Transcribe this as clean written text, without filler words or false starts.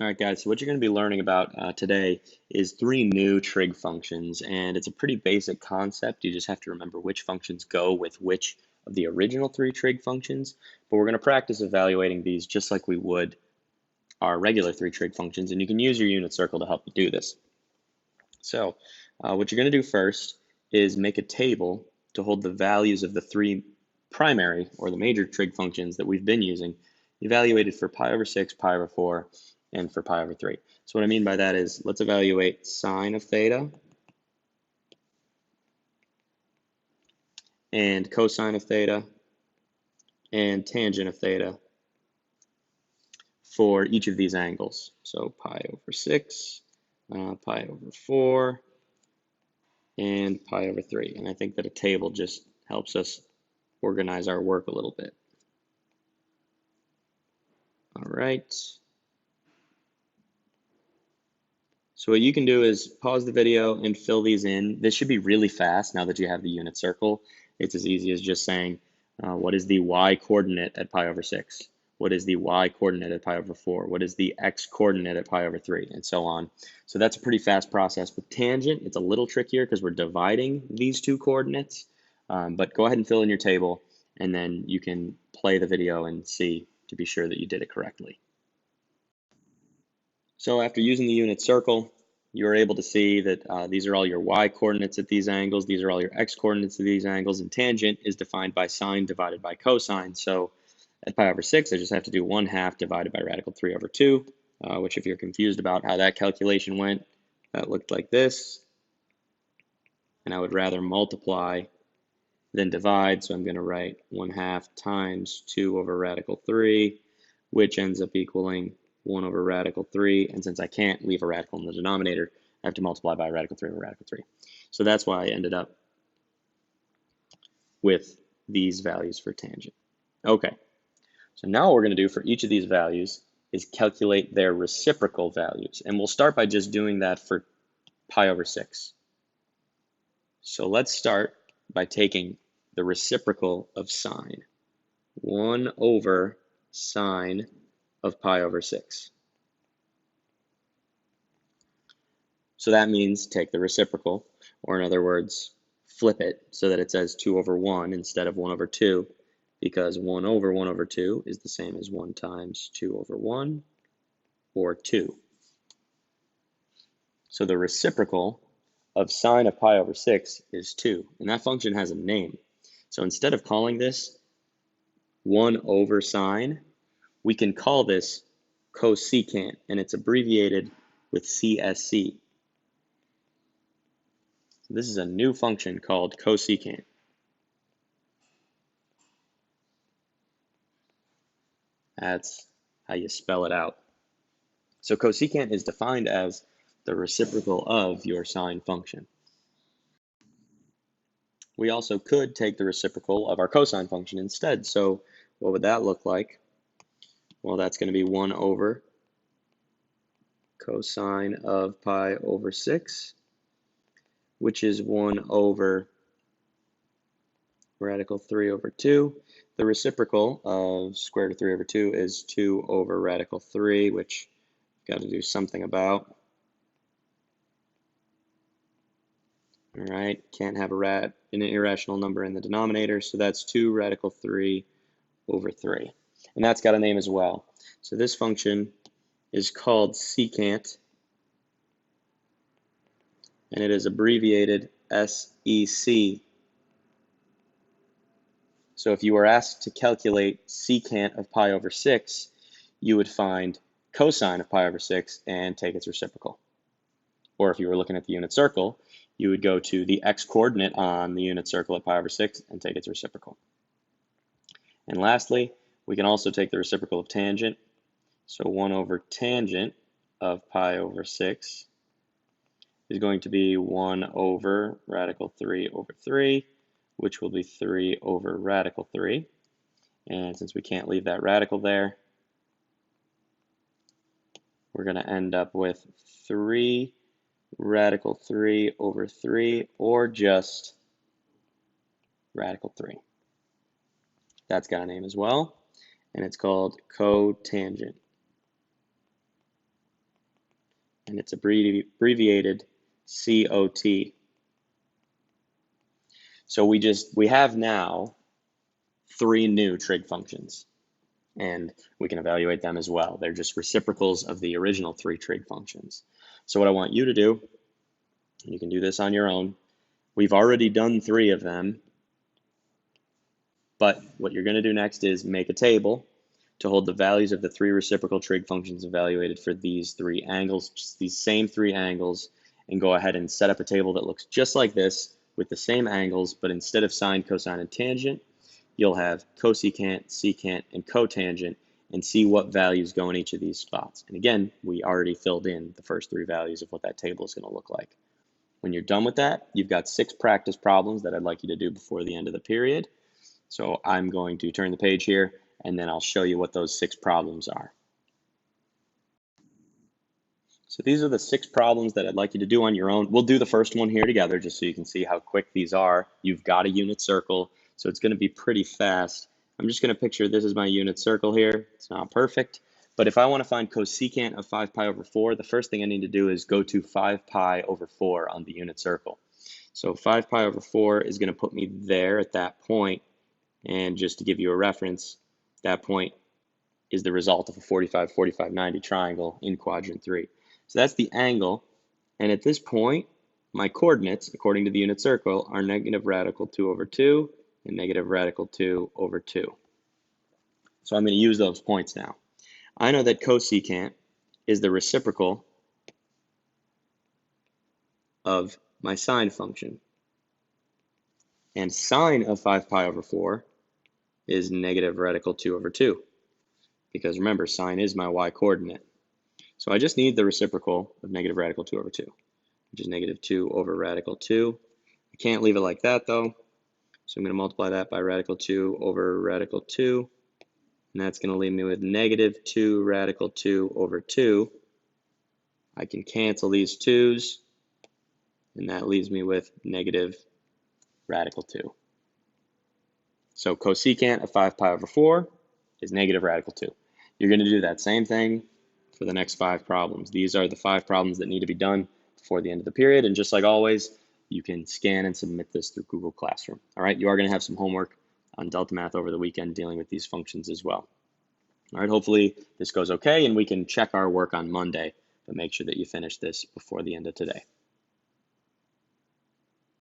All right, guys, so what you're going to be learning about today is three new trig functions, and it's a pretty basic concept. You just have to remember which functions go with which of the original three trig functions, but we're going to practice evaluating these just like we would our regular three trig functions, and you can use your unit circle to help you do this. So what you're going to do first is make a table to hold the values of the three primary or the major trig functions that we've been using, evaluated for pi over 6, pi over 4, and for pi over 3. So what I mean by that is let's evaluate sine of theta and cosine of theta and tangent of theta for each of these angles. So pi over 6, pi over 4, and pi over 3. And I think that a table just helps us organize our work a little bit. All right. So what you can do is pause the video and fill these in. This should be really fast now that you have the unit circle. It's as easy as just saying, what is the y coordinate at pi over 6? What is the y coordinate at pi over 4? What is the x coordinate at pi over 3? And so on. So that's a pretty fast process. With tangent, it's a little trickier because we're dividing these two coordinates. But go ahead and fill in your table, and then you can play the video and see to be sure that you did it correctly. So after using the unit circle, you're able to see that these are all your y coordinates at these angles, these are all your x coordinates at these angles, and tangent is defined by sine divided by cosine. So at pi over 6, I just have to do 1/2 divided by radical 3 over 2, which if you're confused about how that calculation went, that looked like this. And I would rather multiply than divide, so I'm going to write 1/2 times 2 over radical 3, which ends up equaling 1 over radical 3, and since I can't leave a radical in the denominator, I have to multiply by radical 3 over radical 3. So that's why I ended up with these values for tangent. Okay, so now what we're going to do for each of these values is calculate their reciprocal values, and we'll start by just doing that for pi over 6. So let's start by taking the reciprocal of sine, 1 over sine of pi over 6. So that means take the reciprocal, or in other words, flip it so that it says 2 over 1 instead of 1 over 2, because 1 over 2 is the same as 1 times 2 over 1, or 2. So the reciprocal of sine of pi over 6 is 2, and that function has a name. So instead of calling this 1 over sine, we can call this cosecant, and it's abbreviated with CSC. So this is a new function called cosecant. That's how you spell it out. So cosecant is defined as the reciprocal of your sine function. We also could take the reciprocal of our cosine function instead. So what would that look like? Well, that's going to be 1 over cosine of pi over 6, which is 1 over radical 3 over 2. The reciprocal of square root of 3 over 2 is 2 over radical 3, which I've got to do something about. All right, can't have an irrational number in the denominator, so that's 2 radical 3 over 3. And that's got a name as well. So this function is called secant, and it is abbreviated SEC. So if you were asked to calculate secant of pi over 6, you would find cosine of pi over 6 and take its reciprocal. Or if you were looking at the unit circle, you would go to the x-coordinate on the unit circle at pi over 6 and take its reciprocal. And lastly, we can also take the reciprocal of tangent. So 1 over tangent of pi over 6 is going to be 1 over radical 3 over 3, which will be 3 over radical 3. And since we can't leave that radical there, we're going to end up with 3 radical 3 over 3, or just radical 3. That's got a name as well, and it's called cotangent. and it's abbreviated COT. So we have now 3 new trig functions, and we can evaluate them as well. They're just reciprocals of the original 3 trig functions. So what I want you to do, and you can do this on your own, we've already done 3 of them, but what you're going to do next is make a table to hold the values of the 3 reciprocal trig functions evaluated for these 3 angles, just these same 3 angles, and go ahead and set up a table that looks just like this with the same angles, but instead of sine, cosine, and tangent, you'll have cosecant, secant, and cotangent, and see what values go in each of these spots. And again, we already filled in the first 3 values of what that table is going to look like. When you're done with that, you've got 6 practice problems that I'd like you to do before the end of the period. So I'm going to turn the page here, and then I'll show you what those 6 problems are. So these are the 6 problems that I'd like you to do on your own. We'll do the first one here together just so you can see how quick these are. You've got a unit circle, so it's going to be pretty fast. I'm just going to picture this is my unit circle here. It's not perfect, but if I want to find cosecant of 5 pi over 4, the first thing I need to do is go to 5 pi over 4 on the unit circle. So 5 pi over 4 is going to put me there at that point, and just to give you a reference, that point is the result of a 45, 45, 90 triangle in quadrant 3. So that's the angle, and at this point, my coordinates, according to the unit circle, are negative radical 2 over 2 and negative radical 2 over 2. So I'm going to use those points now. I know that cosecant is the reciprocal of my sine function, and sine of 5 pi over 4 is negative radical 2 over 2, because remember, sine is my y-coordinate. So I just need the reciprocal of negative radical 2 over 2, which is negative 2 over radical 2. I can't leave it like that, though. So I'm going to multiply that by radical 2 over radical 2. And that's going to leave me with negative 2 radical 2 over 2. I can cancel these 2's, and that leaves me with negative radical 2. So cosecant of 5 pi over 4 is negative radical 2. You're going to do that same thing for the next 5 problems. These are the 5 problems that need to be done before the end of the period, and just like always, you can scan and submit this through Google Classroom. All right, you are going to have some homework on Delta Math over the weekend dealing with these functions as well. All right, hopefully this goes okay, and we can check our work on Monday, but make sure that you finish this before the end of today.